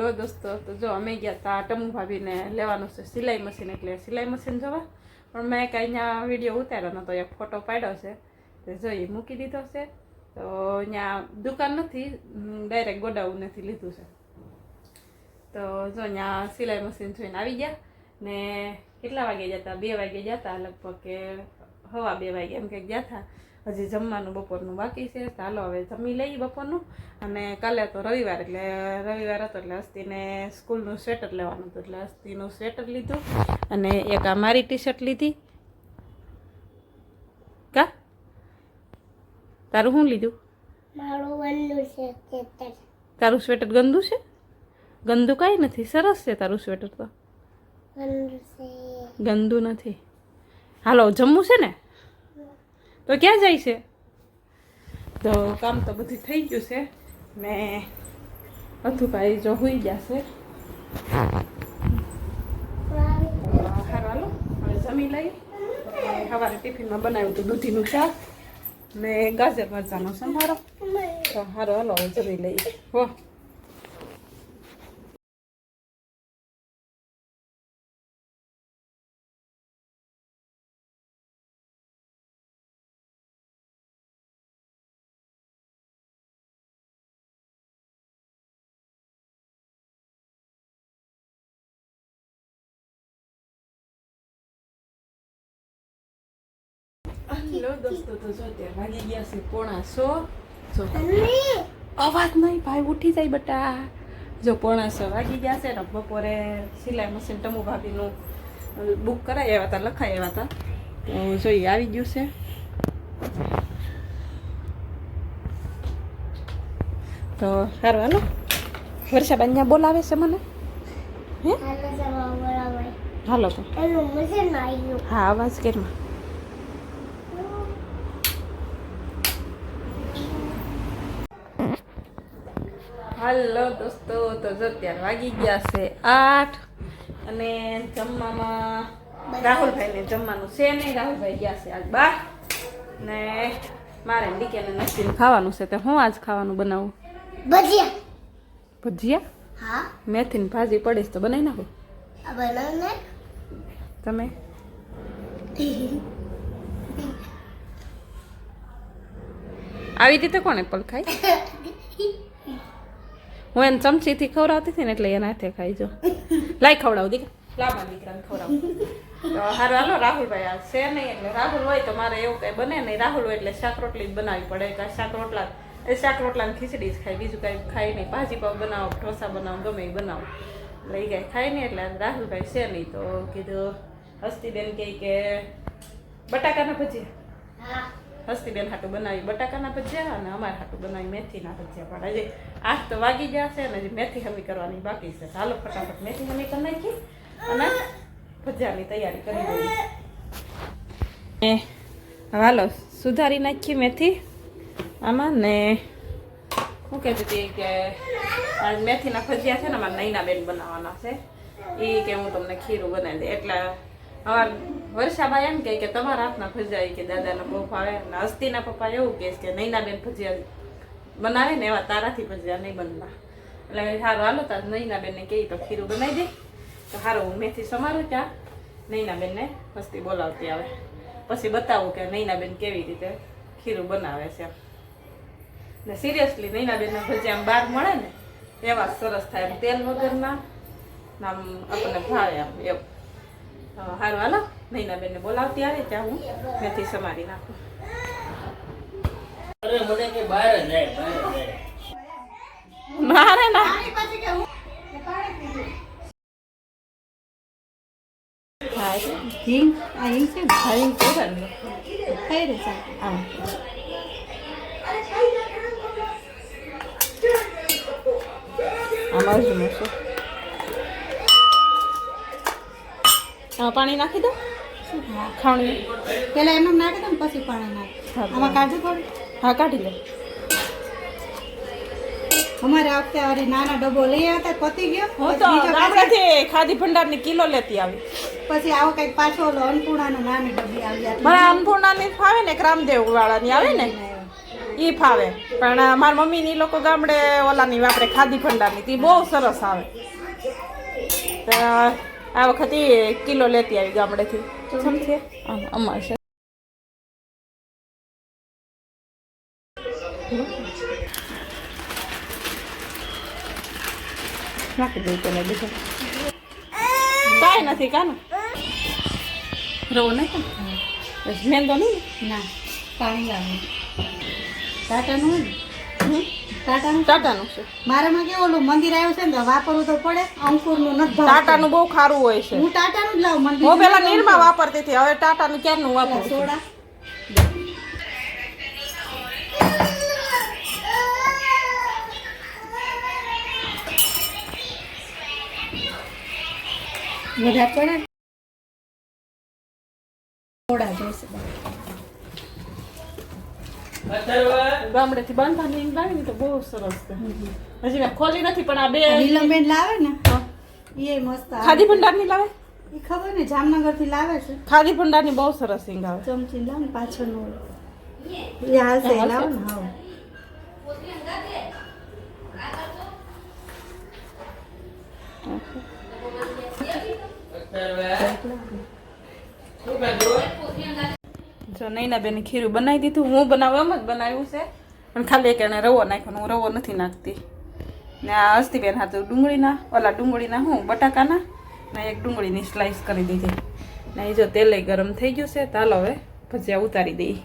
Hello દોસ્તો, તો જો અમે ગયા હતા ટમુ ભાભીને લેવાનું છે સિલાઈ મશીન, એટલે સિલાઈ મશીન જોવા. પણ મેં કાંઈ અહીંયા વિડીયો ઉતાર્યો નહોતો, એક ફોટો પાડ્યો છે તો જોઈ મૂકી દીધો છે. તો અહીંયા દુકાન નથી, ડાયરેક્ટ ગોડાઉનથી લીધું છે. તો જો અહીંયા સિલાઈ મશીન જોઈને આવી ગયા ને કેટલા વાગે જતા, 2 વાગે જતા લગભગ, કે 1:15 વાગે એમ કે ગયા હતા. હજી જમવાનું બપોરનું બાકી છે. ચાલો હવે જમી લઈએ બપોરનું. અને કાલે તો રવિવાર, એટલે રવિવાર હતો એટલે હસ્તીને સ્કૂલનું સ્વેટર લેવાનું હતું, એટલે હસ્તીનું સ્વેટર લીધું. અને એક આ મારી ટી શર્ટ લીધી. કા તારું શું લીધું? તારું સ્વેટર ગંદુ છે? ગંદુ કાંઈ નથી, સરસ છે તારું સ્વેટર. તો ગંદુ નથી. હાલો જમવું છે ને, તો ક્યાં જાય છે? તો કામ તો બધું થઈ ગયું છે ને અથુભાઈ જો હોઈ જશે. સારું હાલો હવે જમી લઈ. સવારે ટિફિનમાં બનાવ્યું હતું દૂધીનું શાક ને ગાજર મરચાંનો સંભારો. તો સારું હાલો હવે જમી લઈએ. હો હેલો દોસ્તો, તો જો ત્યાં વાગી ગયા છે 9:45. જો અવાજ નહીં ભાઈ, ઉઠી જાય બટા. જો 9:45 વાગી ગયા છે ને બપોરે સિલાઈ મશીન ટમુ ભાભીનું બુક કરાવી આવ્યા હતા, લખાઈ આવ્યા હતા. તો જોઈએ આવી ગયું છે. તો સારું હાલો, વર્ષાબેન અહીંયા બોલાવે છે મને. હે હાલો તો હા અવાજ કેરમાં. હાલો દોસ્તો, તો જો અત્યારે વાગી ગયા છે 8 અને જમવામાં રાહુલભાઈને જમવાનું છે નહીં. રાહુલભાઈ ગયા છે આજ બહાર ને મારે ડીકેને નસીને ખાવાનું છે. તો હું આજ ખાવાનું બનાવું? ભજીયા. ભજીયા? હા, મેથીની ભાજી પડીશ તો બનાવી નાખો. તમે આવી રીતે કોણ એપલ ખાય? હું એને ચમચીથી ખવડાવતી હતી ને એટલે એના હાથે ખાઈ. જો લાઈ ખવડાવું દીકરા, લાવવા દીકરાને ખવડાવું. તો હારું હાલો, રાહુલભાઈ આ છે નહીં એટલે રાહુલ હોય તો મારે એવું કંઈ બને નહીં. રાહુલ હોય એટલે શાક રોટલી જ બનાવવી પડે. કાં શાક રોટલાને ખીચડી જ ખાય, બીજું કાંઈ ખાય નહીં. ભાજી પાવ બનાવો, ઢોસા બનાવો, ગમે એ બનાવો એટલે એ કાંઈ ખાય નહીં. એટલે રાહુલભાઈ છે નહીં તો કીધું હસ્તીબેન કહે કે બટાકાના ભજીયા. હસ્તીબેન હાટું બનાવી બટાકાના ભજીયા અને અમારે હાટું બનાવી મેથીના ભજીયા. પણ હજી 8 તો વાગી ગયા છે અને હજી મેથી હમી કરવાની બાકી છે. હાલો ફટાફટ મેથી હમી કરી નાખી અને ભજીયાની તૈયારી કરી દઈએ. હાલો સુધારી નાખી મેથી આમાં. ને શું કહેતી હતી કે મેથીના ભજીયા છે ને અમારે નૈનાબેન બનાવવાના છે. એ કે હું તમને ખીરું બનાવી દે. એટલે અમારા વર્ષાબા એમ કે તમારા હાથના ભજીયા કે દાદાના બહુ ભાવે. ને હસ્તીના પપ્પા એવું કહે કે નૈનાબેન ભજીયા બનાવે ને એવા તારાથી ભજીયા નહીં બનતા. એટલે સારું હાલો તાર નૈનાબેનને કહી તો ખીરું બનાવી દે. તો સારું હું મેથી સમારું ત્યાં નૈનાબેનને હસ્તી બોલાવતી આવે પછી બતાવું કે નૈનાબેન કેવી રીતે ખીરું બનાવે છે. ને સિરિયસલી નૈનાબેનના ભજીયા આમ બહાર મળે ને એવા સરસ થાય, એમ તેલ વગરના આમ આપણને ભાવે આમ એવું. સારું હાલો નૈનાબેનને બોલાવતી આવે ત્યાં હું મેથી સમારી નાખું. ના રે ના હિંગ આ હિંગ છે ને, હિંગ પોતાની કઈ રે છે આમ. આમાં જ મૂકશું. પાણી નાખી દો ખાવણી પેલા એમ નાખી દો ને પછી પાણી નાખ. આમાં કાઢી થોડી. હા કાઢી લે. અમારે આ વખતે અરે નાના ડબ્બો લઈ આવ્યા હતા, પતી ગયો. હું તો ગામડેથી ખાદી ભંડારની કિલો લેતી આવી. પછી આવો કંઈક પાછો ઓલો અન્નપૂર્ણાનો નાની ડબ્બી આવી. મને અન્નપૂર્ણાની ફાવે ને, રામદેવ વાળાની આવે ને એ ફાવે પણ મારા મમ્મી ની લોકો ગામડે ઓલાની વાપરે ખાદી ભંડારની તે બહુ સરસ આવે. તો આ વખતે કિલો લેતી આવી ગામડેથી. સમજે અમાર છે નાખી દઉં તને બીજું કાંઈ નથી કાનું રવો નહીં બસ મેંદો નહીં ના પાણી લાવે ટાટાનું ટાટાનું છે મારામાં કેવું ઓલું મંદિર આવ્યું છે ને તો વાપરવું તો પડે. અંકુરનું નથી ભાવતું. ટાટાનું બહુ ખારું હોય છે. હું ટાટાનું જ લાવું. મંદિર હું પેલા નીરમાં વાપરતી હતી હવે ટાટાનું ક્યારનું વાપરું છું. સોડા વધારે પડે ને. સોડા જોઈશે ગામડેથી બાંધવાની લાવી ને તો બહુ સરસ છે. હજી મેં ખોલી નથી પણ આ બે નીલમબેન લાવે ને એ મસ્ત આવે. ખાદી ભંડારની લાવે એ ખબર ને જામનગર થી લાવે છે. ખાદી ભંડારની બહુ સરસ સિંગ આવે. ચમચી લાવ ને પાછળનું એ હાલશે એ લાવો ને. હા જો નૈના બેન ખીરું બનાવી દીધું. હું બનાવું એમ જ બનાવ્યું છે પણ ખાલી એક એને રવો નાખ્યો. હું રવો નથી નાખતી. ને આ હસ્તી બેન હાથું ડુંગળીના ઓલા ડુંગળીના હું બટાકાના ને એક ડુંગળીની સ્લાઈસ કરી દીધી. ને એ જો તેલ ગરમ થઈ ગયું છે. ચાલો હવે ભજીયા ઉતારી દઈએ.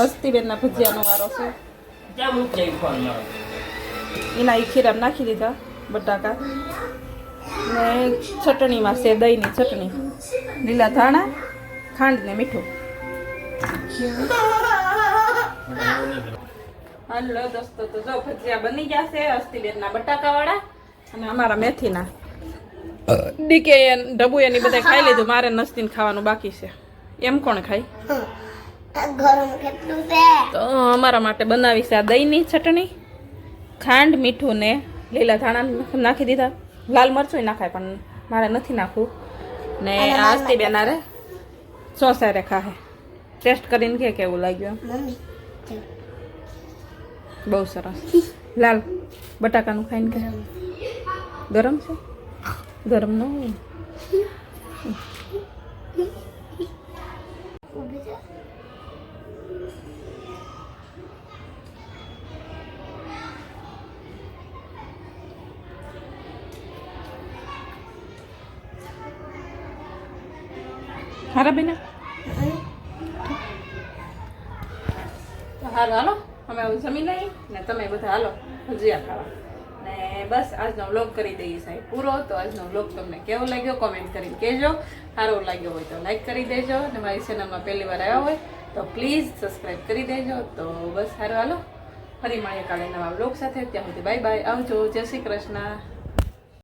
હસ્તીબેનના ભજીયાનો વારો છે. એના ખીરામાં નાખી દીધા બટાકા ને ચટણીમાં છે દહીંની ચટણી, લીલા ધાણા, ખાંડ ને મીઠું. હાલો દોસ્તો, તો જો ભજીયા બની ગયા છે હસ્તીબેનના બટાકાવાળા અને અમારા મેથીના. ડીકે ડબ્બુ એની બધા ખાઈ લીધું. મારે નસ્તીને ખાવાનું બાકી છે. એમ કોણ ખાય? તો અમારા માટે બનાવી છે આ દહીંની ચટણી, ખાંડ, મીઠું ને લીલા ધાણા નાખી દીધા. લાલ મરચું નાખાય પણ મારે નથી નાખવું. ને આ હસ્તીબેન આરે સોસારે ખાહે. ટેસ્ટ કરીને કે કેવું લાગ્યું? બહુ સરસ. લાલ બટાકાનું ખાઈને કે ગરમ છે? ગરમ ન હોય. હારા બેના હાલો હાલો, અમે હવે જમી લઈએ ને તમે બધા હાલો ભજીયા ખાવા. ને બસ આજનો વ્લોગ કરી દઈએ સાહેબ પૂરો. તો આજનો વ્લોગ તમને કેવો લાગ્યો કોમેન્ટ કરીને કહેજો. સારો લાગ્યો હોય તો લાઈક કરી દેજો. અને મારી ચેનલમાં પહેલી વાર આવ્યા હોય તો પ્લીઝ સબસ્ક્રાઈબ કરી દેજો. તો બસ સારું હાલો, ફરી મળીએ કાલે નવા વ્લોગ સાથે. ત્યાં સુધી બાય બાય, આવજો, જય શ્રી કૃષ્ણ.